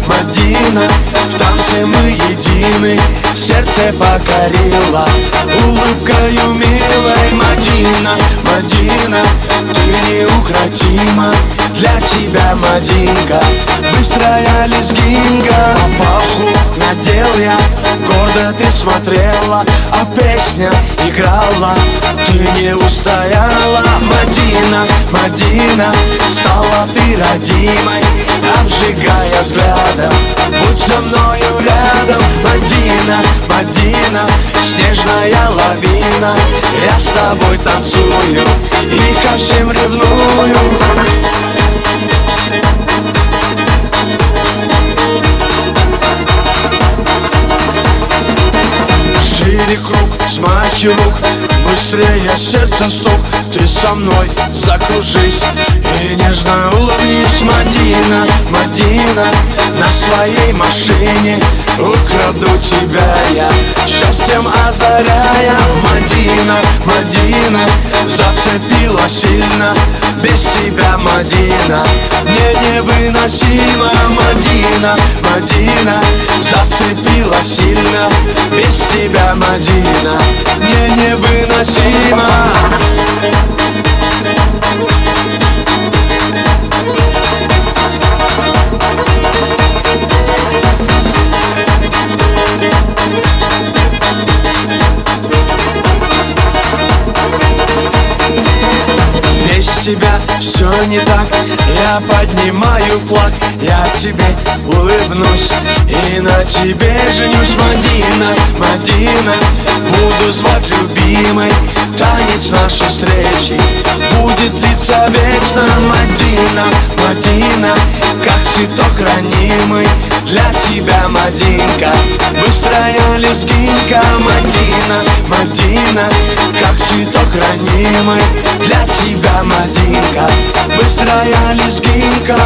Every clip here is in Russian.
Мадина, в танце мы едины, сердце покорила улыбкою милой. Мадина, Мадина, ты неукротима, для тебя, Мадинка, быстрая лезгинка. Папаху надел я, гордо ты смотрела, а песня играла, ты не устояла. Мадина, Мадина, стала ты родимой, обжигая взглядом, будь со мною рядом. Мадина, Мадина, снежная лавина, я с тобой танцую и ко всем ревную. Шире круг, смахи рук, быстрее сердце стук, ты со мной закружись и нежно улыбнись. Мадина, Мадина, на своей машине украду тебя я, счастьем озаряя. Мадина, Мадина, зацепила сильно, без тебя, Мадина, мне невыносимо. Мадина, Мадина, зацепила сильно, без тебя, Мадина, мне невыносимо. Без тебя все не так, я поднимаю флаг, я тебе улыбнусь и на тебе женюсь. Мадина, Мадина, буду звать любимой, танец нашей встречи будет длиться вечно. Мадина, Мадина, как цветок ранимый, для тебя, Мадинка, быстрая лезгинка. Мадина, Мадина, как цветок ранимый, для тебя, Мадинка, быстрая лезгинка.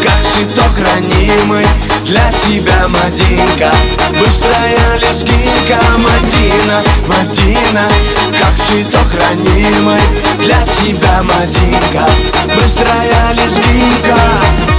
Как цветок ранимый, для тебя, Мадинка, быстрая лезгинка. Мадина, Мадина, как цветок ранимый, для тебя, Мадинка, быстрая лезгинка.